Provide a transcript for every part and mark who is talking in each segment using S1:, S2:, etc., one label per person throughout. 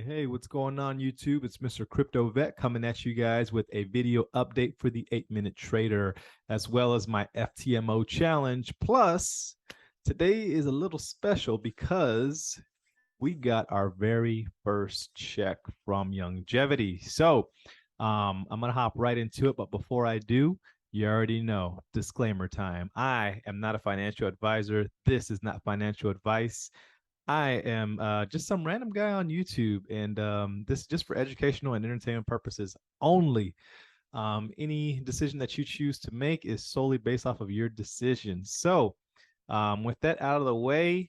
S1: Hey, what's going on, YouTube? It's Mr. Crypto Vet coming at you guys with a video update for the 8 Minute Trader, as well as my FTMO challenge. Plus, today is a little special because we got our very first check from Youngevity. So, I'm going to hop right into it. But before I do, you already know, disclaimer time. I am not a financial advisor. This is not financial advice. I am just some random guy on YouTube, and this is just for educational and entertainment purposes only. Any decision that you choose to make is solely based off of your decision. So, with that out of the way,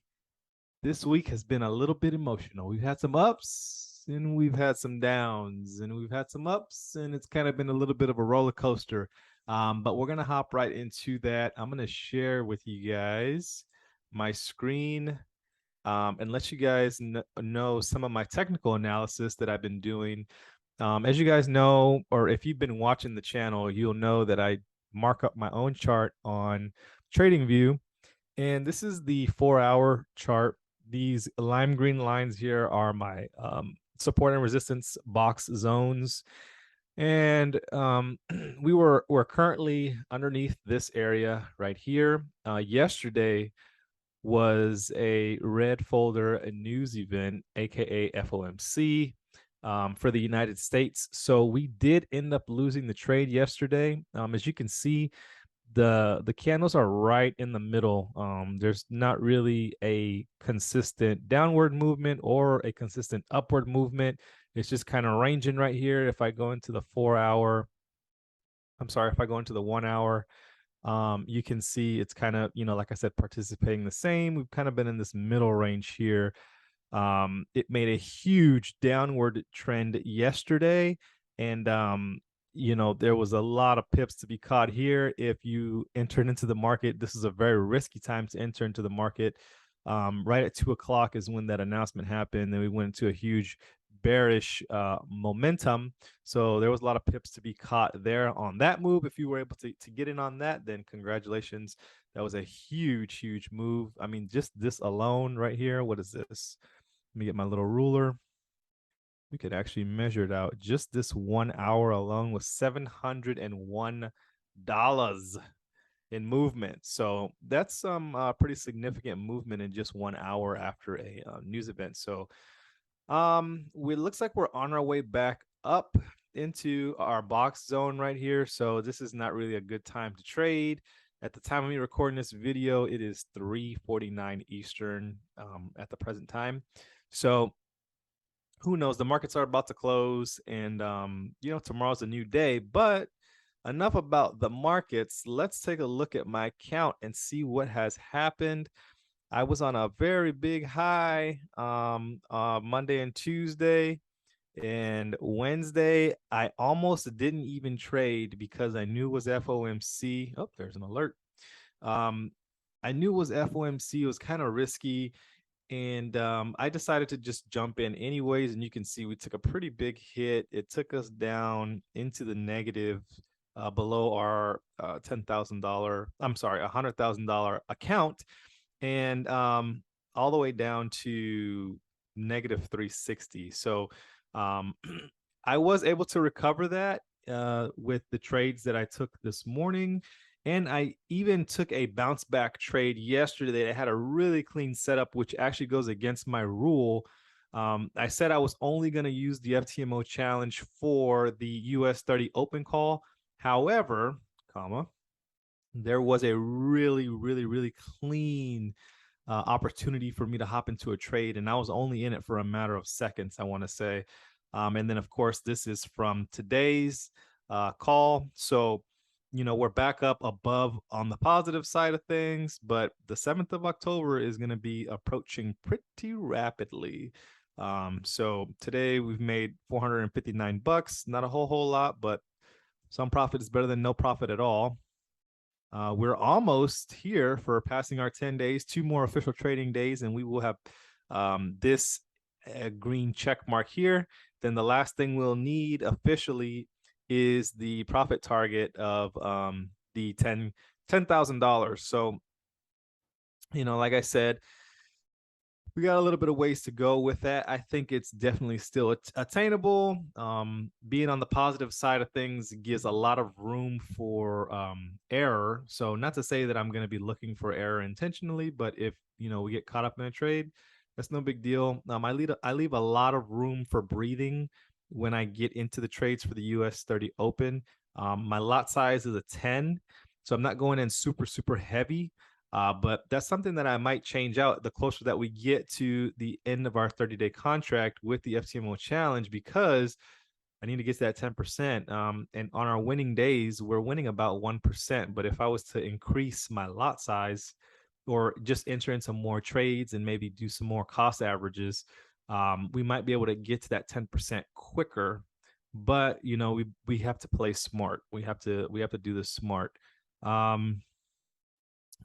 S1: this week has been a little bit emotional. We've had some ups and we've had some downs, and we've had some ups, and it's kind of been a little bit of a roller coaster. But we're going to hop right into that. I'm going to share with you guys my screen and let you guys know some of my technical analysis that I've been doing. As you guys know, or if you've been watching the channel, you'll know that I mark up my own chart on TradingView. And this is the 4-hour chart. These lime green lines here are my support and resistance box zones. And we're currently underneath this area right here. Yesterday was a red folder, a news event, aka FOMC, for the United States. So we did end up losing the trade yesterday. As you can see, the candles are right in the middle. There's not really a consistent downward movement or a consistent upward movement. It's just kind of ranging right here. If I go into the 4-hour, if I go into the 1 hour, you can see it's kind of, like I said, participating the same. We've kind of been in this middle range here. It made a huge downward trend yesterday, and there was a lot of pips to be caught here. If you entered into the market, this is a very risky time to enter into the market. Right at 2 o'clock is when that announcement happened. Then we went into a huge bearish momentum. So there was a lot of pips to be caught there on that move. If you were able to get in on that, then congratulations. That was a huge, huge move. I mean, just this alone right here. What is this? Let me get my little ruler. We could actually measure it out. Just this 1 hour alone was $701 in movement. So that's some pretty significant movement in just 1 hour after a news event. So it looks like we're on our way back up into our box zone right here. So this is not really a good time to trade. At the time of me recording this video, it is 3:49 Eastern at the present time. So who knows? The markets are about to close, and tomorrow's a new day. But enough about the markets. Let's take a look at my account and see what has happened. I was on a very big high Monday and Tuesday, and Wednesday I almost didn't even trade because I knew it was FOMC. Oh, there's an alert. I knew it was FOMC. It was kind of risky, and I decided to just jump in anyways. And you can see we took a pretty big hit. It took us down into the negative, below our $10,000. I'm sorry, $100,000 account, and all the way down to negative 360. So I was able to recover that with the trades that I took this morning. And I even took a bounce back trade yesterday that had a really clean setup, which actually goes against my rule. I said I was only going to use the FTMO challenge for the US 30 open call. However, there was a really, really, really clean opportunity for me to hop into a trade, and I was only in it for a matter of seconds, I want to say. And then, of course, this is from today's call. So, we're back up above on the positive side of things, but the 7th of October is going to be approaching pretty rapidly. So today we've made 459 bucks, not a whole lot, but some profit is better than no profit at all. We're almost here for passing our 10 days, 2 more official trading days, and we will have this green check mark here. Then the last thing we'll need officially is the profit target of the $10,000. So, like I said, we got a little bit of ways to go with that. I think it's definitely still attainable. Being on the positive side of things gives a lot of room for error. So not to say that I'm going to be looking for error intentionally, but if we get caught up in a trade, that's no big deal. I leave a lot of room for breathing when I get into the trades for the US 30 Open. My lot size is a 10, so I'm not going in super heavy. But that's something that I might change out the closer that we get to the end of our 30-day contract with the FTMO challenge, because I need to get to that 10%. And on our winning days, we're winning about 1%. But if I was to increase my lot size or just enter into more trades and maybe do some more cost averages, we might be able to get to that 10% quicker. But we have to play smart. We have to do this smart.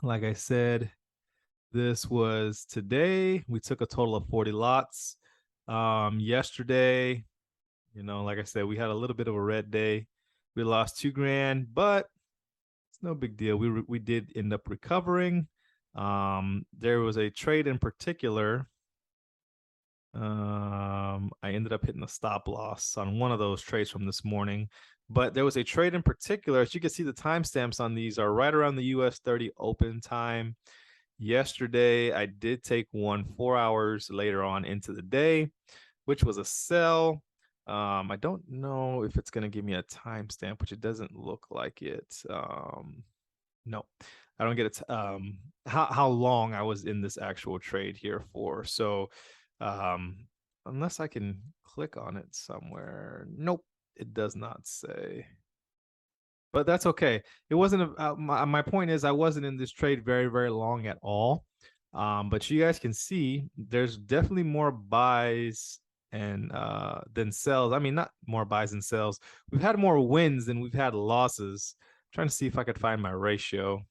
S1: Like I said, this was today. We took a total of 40 lots. Yesterday, like I said, we had a little bit of a red day. We lost 2 grand, but it's no big deal. We did end up recovering. There was a trade in particular. I ended up hitting a stop loss on one of those trades from this morning. But there was a trade in particular. As you can see, the timestamps on these are right around the US 30 open time. Yesterday, I did take one 4 hours later on into the day, which was a sell. I don't know if it's going to give me a timestamp, which it doesn't look like it. No, I don't get it. How long I was in this actual trade here for. So unless I can click on it somewhere. Nope, it does not say. But that's okay. It wasn't my point is I wasn't in this trade very long at all. But you guys can see there's definitely more buys and than sells. I mean, not more buys and sells. We've had more wins than we've had losses. I'm trying to see if I could find my ratio.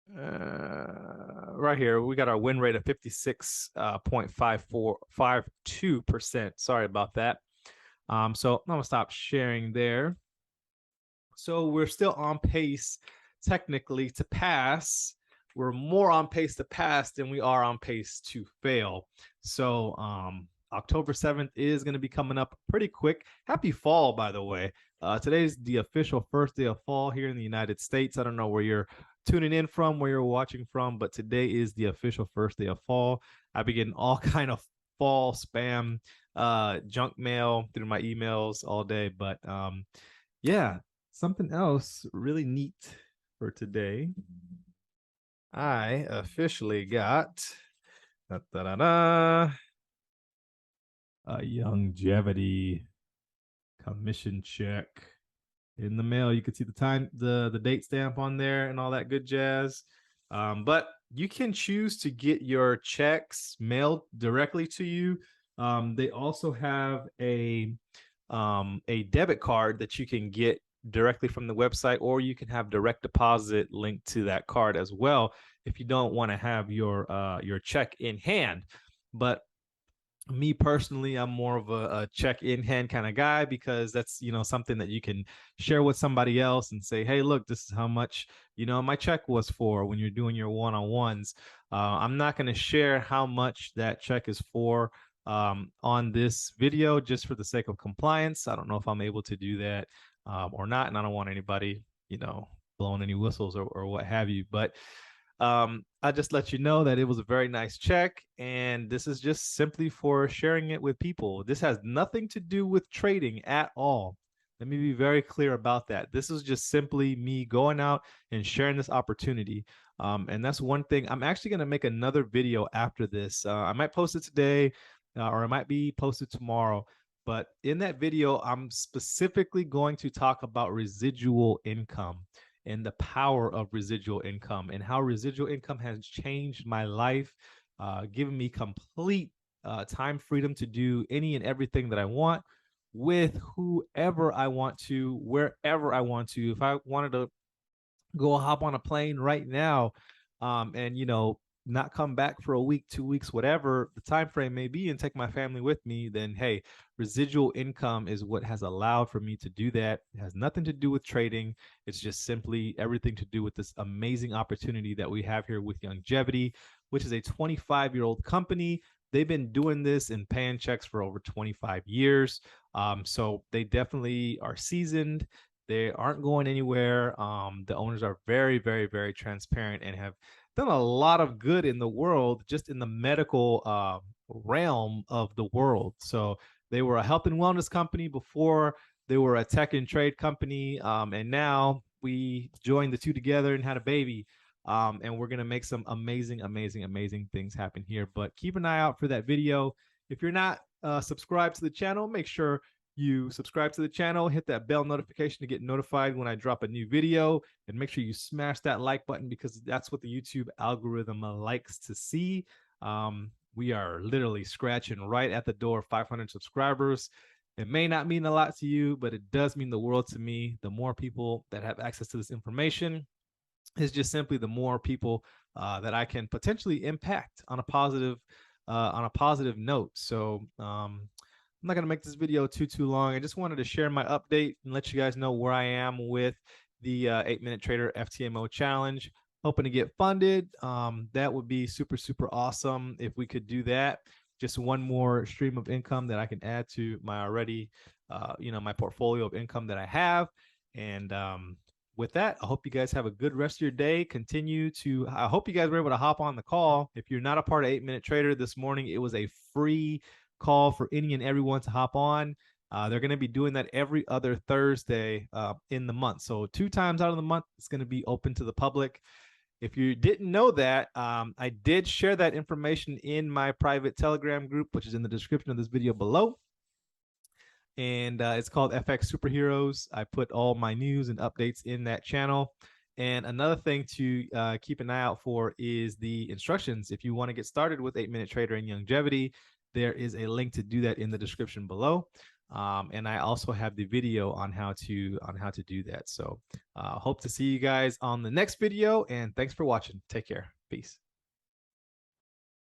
S1: Right here, we got our win rate of 56.52%. Sorry about that. So I'm gonna stop sharing there. So we're still on pace technically to pass. We're more on pace to pass than we are on pace to fail. So October 7th is going to be coming up pretty quick. Happy fall, by the way. Today's the official first day of fall here in the United States. I don't know where you're tuning in from, where you're watching from, but today is the official first day of fall. I've been getting all kind of fall spam, junk mail through my emails all day. But yeah, something else really neat for today. I officially got a Youngevity commission check in the mail. You can see the time, the date stamp on there and all that good jazz. But you can choose to get your checks mailed directly to you. They also have a debit card that you can get directly from the website, or you can have direct deposit linked to that card as well if you don't want to have your check in hand. But me personally, I'm more of a check in hand kind of guy, because that's something that you can share with somebody else and say, hey, look, this is how much my check was for when you're doing your one-on-ones. I'm not going to share how much that check is for on this video, just for the sake of compliance. I don't know if I'm able to do that or not, and I don't want anybody blowing any whistles or what have you. But I just let you know that it was a very nice check, and this is just simply for sharing it with people. This has nothing to do with trading at all. Let me be very clear about that. This is just simply me going out and sharing this opportunity. And that's one thing. I'm actually going to make another video after this. I might post it today or it might be posted tomorrow. But in that video, I'm specifically going to talk about residual income and the power of residual income, and how residual income has changed my life, given me complete time freedom to do any and everything that I want with whoever I want to, wherever I want to. If I wanted to go hop on a plane right now and not come back for a week, 2 weeks, whatever the time frame may be, and take my family with me, then hey, residual income is what has allowed for me to do that. It has nothing to do with trading. It's just simply everything to do with this amazing opportunity that we have here with Youngevity, which is a 25-year-old company. They've been doing this and paying checks for over 25 years. So they definitely are seasoned. They aren't going anywhere. The owners are very, very, very transparent and have done a lot of good in the world, just in the medical realm of the world. So they were a health and wellness company before. They were a tech and trade company, and now we joined the two together and had a baby. And we're gonna make some amazing, amazing, amazing things happen here. But keep an eye out for that video. If you're not subscribed to the channel, make sure you subscribe to the channel, hit that bell notification to get notified when I drop a new video, and make sure you smash that like button because that's what the YouTube algorithm likes to see. We are literally scratching right at the door of 500 subscribers. It may not mean a lot to you, but it does mean the world to me. The more people that have access to this information is just simply the more people that I can potentially impact on a positive note. So I'm not going to make this video too long. I just wanted to share my update and let you guys know where I am with the 8-Minute Trader FTMO challenge. Hoping to get funded. That would be super, super awesome if we could do that. Just one more stream of income that I can add to my already, my portfolio of income that I have. And with that, I hope you guys have a good rest of your day. I hope you guys were able to hop on the call. If you're not a part of 8-Minute Trader this morning, it was a free call for any and everyone to hop on. They're going to be doing that every other Thursday in the month. So 2 times out of the month, it's going to be open to the public. If you didn't know that, I did share that information in my private Telegram group, which is in the description of this video below. And it's called FX Superheroes. I put all my news and updates in that channel. And another thing to keep an eye out for is the instructions. If you want to get started with 8-Minute Trader and Youngevity, there is a link to do that in the description below. And I also have the video on how to do that. So hope to see you guys on the next video, and thanks for watching. Take care. Peace.